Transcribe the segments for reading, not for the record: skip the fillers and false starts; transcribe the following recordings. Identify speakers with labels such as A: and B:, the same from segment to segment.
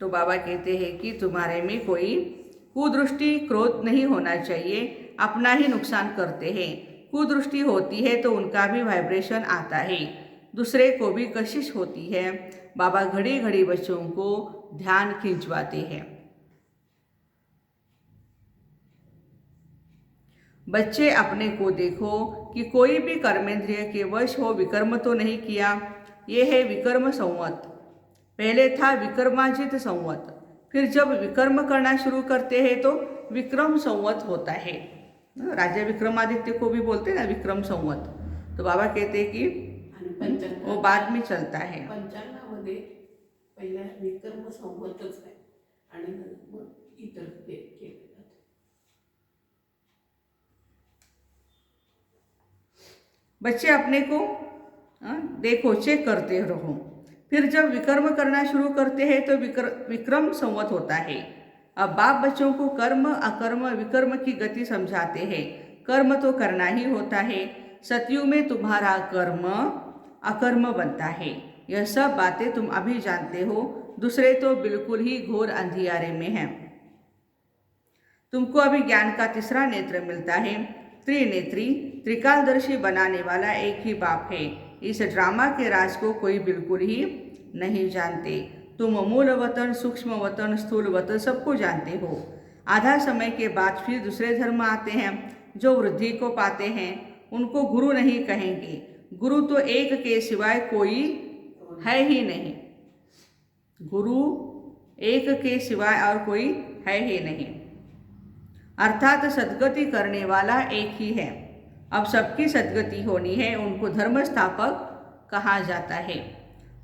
A: तो बाबा कहते हैं कि तुम्हारे में कोई कुदृष्टि, क्रोध नहीं होना चाहिए, अपना ही नुकसान करते हैं। कुदृष्टि होती है तो उनका भी वाइब्रेशन आता है, दूसरे को भी कशिश होती है। बाबा घड़ी घड़ी बच्चों को ध्यान खिंचवाते हैं। बच्चे अपने को देखो कि कोई भी कर्मेंद्रिय के वश हो विकर्म तो नहीं किया। ये है विकर्म संवत। पहले था विक्रमाजित संवत, फिर जब विकर्म करना शुरू करते हैं तो विक्रम संवत होता है। राजा विक्रमादित्य को भी बोलते हैं ना विक्रम संवत। तो बाबा कहते हैं कि वो बाद में चलता है।
B: पंचांगामध्ये पहिल्या विक्रम संवतच आहे आणि मग इतर केले जाते।
A: बच्चे अपने को देखो, चेक करते रहो। फिर जब विकर्म करना शुरू करते हैं तो विक्रम संवत होता है। अब बाप बच्चों को कर्म, अकर्म, विकर्म की गति समझाते हैं। कर्म तो करना ही होता है। सतयुग में तुम्हारा कर्म अकर्म बनता है। यह सब बातें तुम अभी जानते हो, दूसरे तो बिल्कुल ही घोर अंधियारे में हैं। तुमको अभी ज्ञान का तीसरा नेत्र मिलता है। त्रिनेत्री, त्रिकालदर्शी बनाने वाला एक ही बाप है। इस ड्रामा के राज को कोई बिल्कुल ही नहीं जानते। तुम मूल वतन, सूक्ष्म वतन, स्थूल वतन सबको जानते हो। आधा समय के बाद फिर दूसरे धर्म आते हैं जो वृद्धि को पाते हैं। उनको गुरु नहीं कहेंगे। गुरु तो एक के सिवाय कोई है ही नहीं। गुरु एक के सिवाय और कोई है ही नहीं, अर्थात सद्गति करने वाला एक ही है। अब सबकी सद्गति होनी है, उनको धर्म स्थापक कहा जाता है,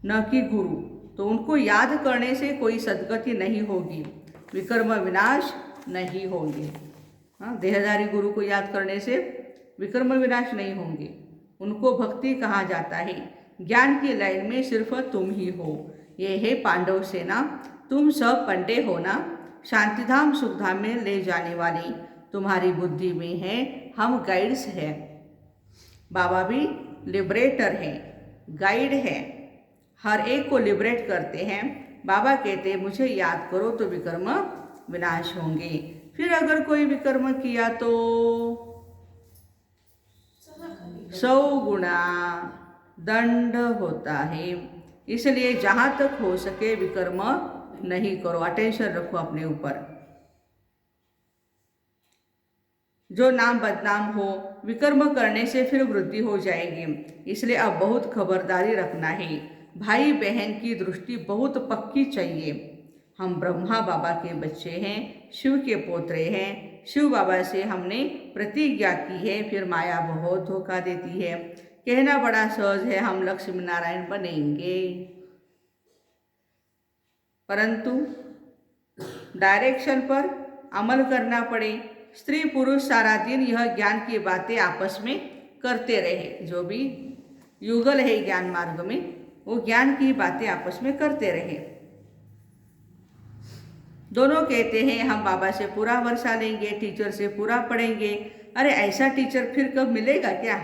A: न कि गुरु। तो उनको याद करने से कोई सद्गति नहीं होगी, विकर्म विनाश नहीं होंगे। हाँ, देहधारी गुरु को याद करने से विकर्म विनाश नहीं होंगे। उनको भक्ति कहा जाता है। ज्ञान की लाइन में सिर्फ तुम ही हो। ये है पांडव सेना, तुम सब पंडे हो ना। शांतिधाम सुखधाम में ले जाने वाली तुम्हारी बुद्धि में है, हम गाइड्स हैं। बाबा भी लिबरेटर हैं, गाइड है, हर एक को लिबरेट करते हैं। बाबा कहते हैं मुझे याद करो तो विकर्म विनाश होंगे। फिर अगर कोई विकर्म किया तो 100 गुना दंड होता है। इसलिए जहाँ तक हो सके विकर्म नहीं करो। अटेंशन रखो अपने ऊपर। जो नाम बदनाम हो, विकर्म करने से फिर वृद्धि हो जाएगी। इसलिए अब बहुत खबरदारी रखना है। भाई बहन की दृष्टि बहुत पक्की चाहिए। हम ब्रह्मा बाबा के बच्चे हैं, शिव के पोतरे हैं। शिव बाबा से हमने प्रतिज्ञा की है, फिर माया बहुत धोखा देती है। कहना बड़ा सहज है हम लक्ष्मी नारायण बनेंगे, परंतु डायरेक्शन पर अमल करना पड़े। स्त्री पुरुष सारा दिन यह ज्ञान की बातें आपस में करते रहे। जो भी युगल है ज्ञान मार्ग में, वो ज्ञान की बातें आपस में करते रहे। दोनों कहते हैं हम बाबा से पूरा वर्षा लेंगे, टीचर से पूरा पढ़ेंगे। अरे ऐसा टीचर फिर कब मिलेगा क्या?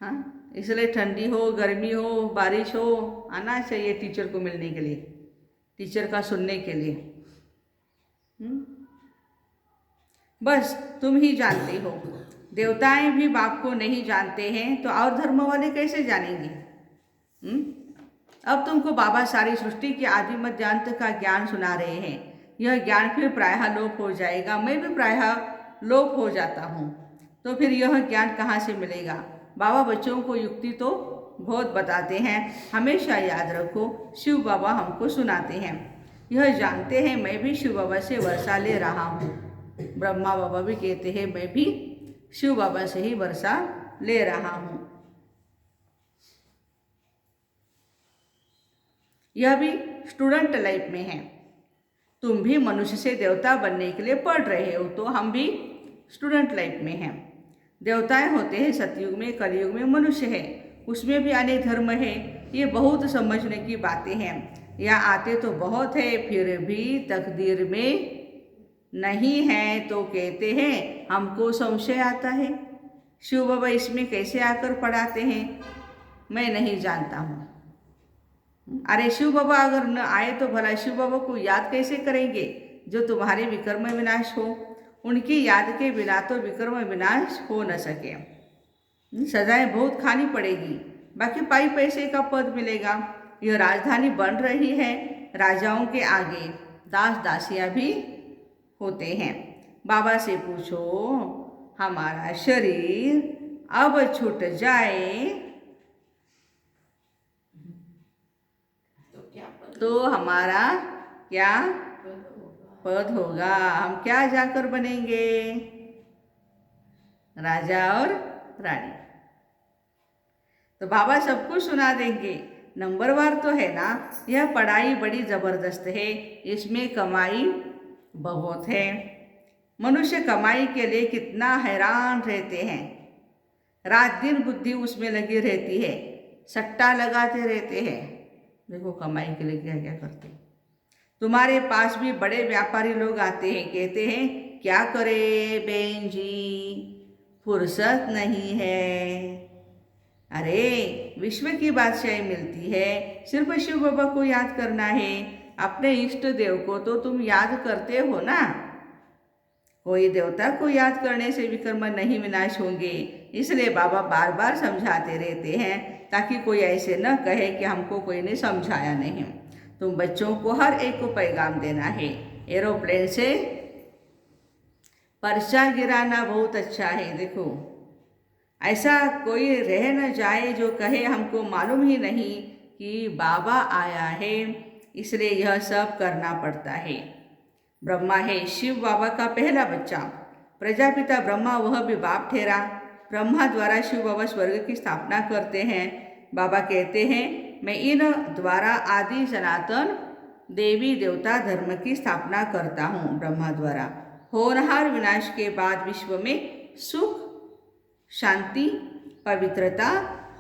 A: हाँ, इसलिए ठंडी हो, गर्मी हो, बारिश हो, आना चाहिए टीचर को मिलने के लिए, टीचर का सुनने के लिए। बस तुम ही जानते हो। देवताएं भी बाप को नहीं जानते हैं तो और धर्म वाले कैसे जानेंगे? अब तुमको बाबा सारी सृष्टि के आदि मध्य अंत का ज्ञान सुना रहे हैं। यह ज्ञान फिर प्रायः लोप हो जाएगा। मैं भी प्रायः लोप हो जाता हूँ, तो फिर यह ज्ञान कहाँ से मिलेगा? बाबा बच्चों को युक्ति तो बहुत बताते हैं। हमेशा याद रखो, शिव बाबा हमको सुनाते हैं। यह जानते हैं मैं भी शिव बाबा से वर्षा ले रहा हूँ। ब्रह्मा बाबा भी कहते हैं मैं भी शिव बाबा से ही वर्षा ले रहा हूँ। यह भी स्टूडेंट लाइफ में है। तुम भी मनुष्य से देवता बनने के लिए पढ़ रहे हो, तो हम भी स्टूडेंट लाइफ में हैं। देवताएं होते हैं सतयुग में, कलयुग में मनुष्य है, उसमें भी अनेक धर्म है। ये बहुत समझने की बातें हैं। यहाँ आते तो बहुत है, फिर भी तकदीर में नहीं है तो कहते हैं हमको संशय आता है। शिव बाबा इसमें कैसे आकर पढ़ाते हैं मैं नहीं जानता हूँ। अरे शिव बाबा अगर न आए तो भला शिव बाबा को याद कैसे करेंगे जो तुम्हारे विक्रम विनाश हो। उनकी याद के बिना तो विक्रम विनाश हो न सके। सजाएं बहुत खानी पड़ेगी, बाकी पाई पैसे का पद मिलेगा। यह राजधानी बन रही है, राजाओं के आगे दास दासियां भी होते हैं। बाबा से पूछो हमारा शरीर अब छूट जाए
B: तो क्या पद
A: तो हमारा क्या
B: होगा?
A: पद होगा, हम क्या जाकर बनेंगे, राजा और रानी। तो बाबा सब कुछ सुना देंगे। नंबरवार तो है ना, यह पढ़ाई बड़ी ज़बरदस्त है, इसमें कमाई बहुत है। मनुष्य कमाई के लिए कितना हैरान रहते हैं, रात दिन बुद्धि उसमें लगी रहती है, सट्टा लगाते रहते हैं। देखो कमाई के लिए क्या क्या करते हैं। तुम्हारे पास भी बड़े व्यापारी लोग आते हैं, कहते हैं क्या करे बहन जी, फुर्सत नहीं है। अरे विश्व की बादशाही मिलती है, सिर्फ शिव बाबा को याद करना है। अपने इष्ट देव को तो तुम याद करते हो ना। कोई देवता को याद करने से विकर्म नहीं विनाश होंगे, इसलिए बाबा बार बार समझाते रहते हैं ताकि कोई ऐसे न कहे कि हमको कोई ने समझाया नहीं। तुम बच्चों को हर एक को पैगाम देना है। एरोप्लेन से पर्चा गिराना बहुत अच्छा है। देखो ऐसा कोई रह न जाए जो कहे हमको मालूम ही नहीं कि बाबा आया है, इसलिए यह सब करना पड़ता है। ब्रह्मा है शिव बाबा का पहला बच्चा। प्रजापिता ब्रह्मा वह भी बाप ठहरा। ब्रह्मा द्वारा शिव बाबा स्वर्ग की स्थापना करते हैं। बाबा कहते हैं मैं इन द्वारा आदि सनातन देवी देवता धर्म की स्थापना करता हूँ। ब्रह्मा द्वारा होनहार विनाश के बाद विश्व में सुख शांति पवित्रता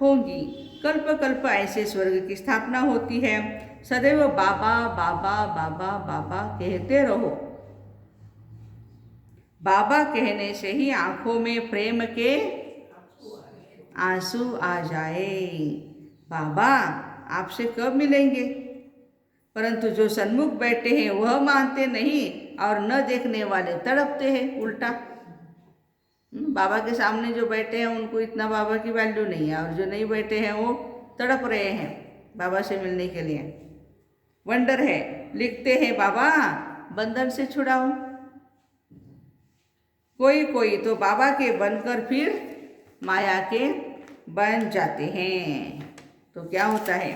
A: होगी। कल्प कल्प ऐसे स्वर्ग की स्थापना होती है। सदैव बाबा बाबा बाबा बाबा कहते रहो। बाबा कहने से ही आंखों में प्रेम के आंसू आ जाए। बाबा आपसे कब मिलेंगे, परंतु जो सन्मुख बैठे हैं वह मानते नहीं और न देखने वाले तड़पते हैं उल्टा। बाबा के सामने जो बैठे हैं उनको इतना बाबा की वैल्यू नहीं है, और जो नहीं बैठे हैं वो तड़प रहे हैं बाबा से मिलने के लिए। वंडर है, लिखते हैं बाबा बंधन से छुड़ाओ। कोई कोई तो बाबा के बनकर फिर माया के बन जाते हैं। तो क्या होता है,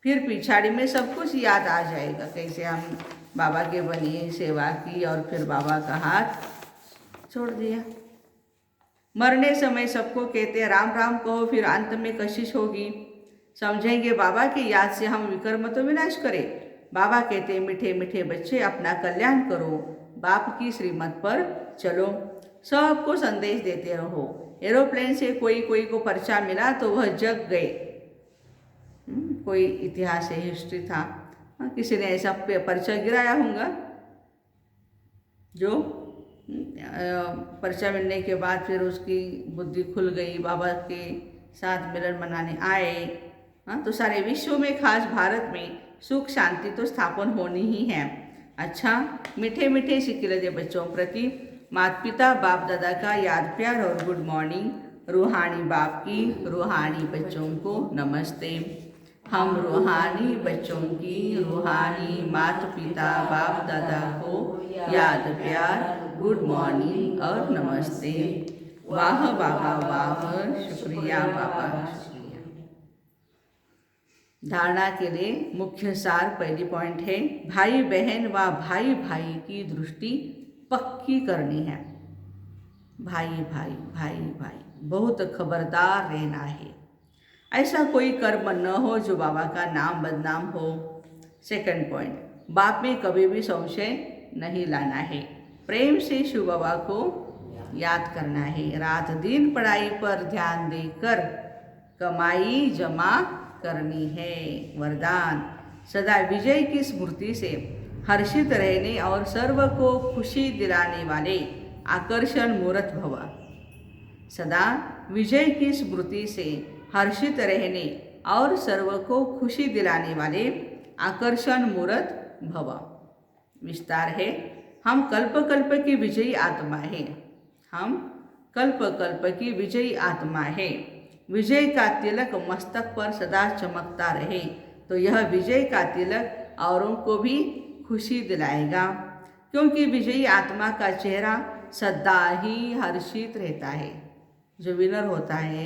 A: फिर पिछाड़ी में सब कुछ याद आ जाएगा, कैसे हम बाबा के बनिए, सेवा की और फिर बाबा का हाथ छोड़ दिया। मरने समय सबको कहते हैं राम राम कहो, फिर अंत में कशिश होगी। समझेंगे बाबा की याद से हम विकर्म तो विनाश करें। बाबा कहते मीठे मीठे बच्चे अपना कल्याण करो, बाप की श्रीमत पर चलो, सबको संदेश देते रहो। एरोप्लेन से कोई कोई को पर्चा मिला तो वह जग गए। कोई इतिहास है, हिस्ट्री था, किसी ने ऐसा पर्चा गिराया होगा जो पर्चा मिलने के बाद फिर उसकी बुद्धि खुल गई, बाबा के साथ मिलन मनाने आए। तो सारे विश्व में खास भारत में सुख शांति तो स्थापन होनी ही है। अच्छा मीठे मीठे सिकिलदे बच्चों प्रति माता पिता बाप दादा का याद प्यार और गुड मॉर्निंग। रूहानी बाप की रूहानी बच्चों को नमस्ते। हम रूहानी बच्चों की रूहानी माता पिता बाप दादा को याद प्यार गुड मॉर्निंग और नमस्ते। वाह बाबा वाह, शुक्रिया बाबा शुक्रिया। धारणा के लिए मुख्य सार पहली पॉइंट है, भाई बहन व भाई भाई की दृष्टि पक्की करनी है। भाई भाई भाई भाई बहुत खबरदार रहना है, ऐसा कोई कर्म न हो जो बाबा का नाम बदनाम हो। सेकंड पॉइंट, बाप में कभी भी संशय नहीं लाना है, प्रेम से शिव बाबा को याद करना है। रात दिन पढ़ाई पर ध्यान देकर कमाई जमा करनी है। वरदान, सदा विजय की स्मृति से हर्षित रहने और सर्व को खुशी दिलाने वाले आकर्षण मूर्त भव। सदा विजय की स्मृति से हर्षित रहने और सर्व को खुशी दिलाने वाले आकर्षण मूर्त भव। विस्तार है, हम कल्प कल्प की विजयी आत्मा है। हम कल्प कल्प की विजयी आत्मा है। विजय का तिलक मस्तक पर सदा चमकता रहे। तो यह विजय का तिलक औरों को भी खुशी दिलाएगा, क्योंकि विजयी आत्मा का चेहरा सदा ही हर्षित रहता है। जो विनर होता है,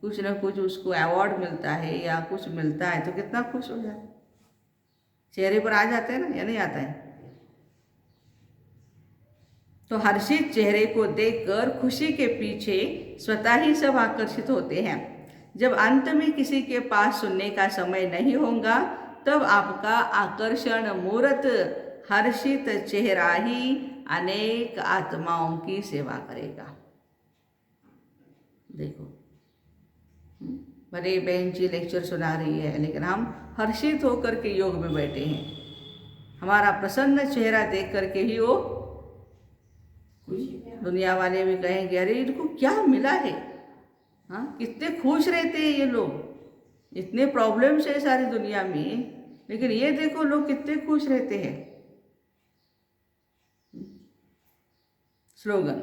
A: कुछ न कुछ उसको अवार्ड मिलता है या कुछ मिलता है तो कितना खुश हो जाता है, चेहरे पर आ जाते हैं ना, या नहीं आता है। तो हर्षित चेहरे को देखकर खुशी के पीछे स्वतः ही सब आकर्षित होते हैं। जब अंत में किसी के पास सुनने का समय नहीं होगा, तब आपका आकर्षण मूर्त हर्षित चेहरा ही अनेक आत्माओं की सेवा करेगा। देखो, भले बहन जी लेक्चर सुना रही है, लेकिन हम हर्षित होकर के योग में बैठे हैं। हमारा प्रसन्न चेहरा देख करके ही वो दुनिया वाले भी कहेंगे, अरे इनको क्या मिला है, हाँ कितने खुश रहते हैं ये लोग, इतने प्रॉब्लम्स है सारी दुनिया में, लेकिन ये देखो लोग कितने खुश रहते हैं। स्लोगन,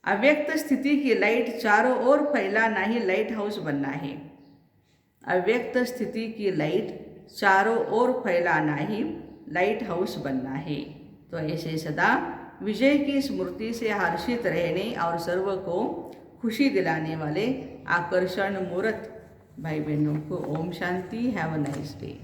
A: अव्यक्त स्थिति की लाइट चारों ओर फैलाना ही लाइट हाउस बनना है। अव्यक्त स्थिति की लाइट चारों ओर फैलाना ही लाइट हाउस बनना है। तो ऐसे सदा विजय की स्मृति से हर्षित रहने और सर्व को खुशी दिलाने वाले आकर्षण मूर्त भाई बहनों को ओम शांति। Have a nice day.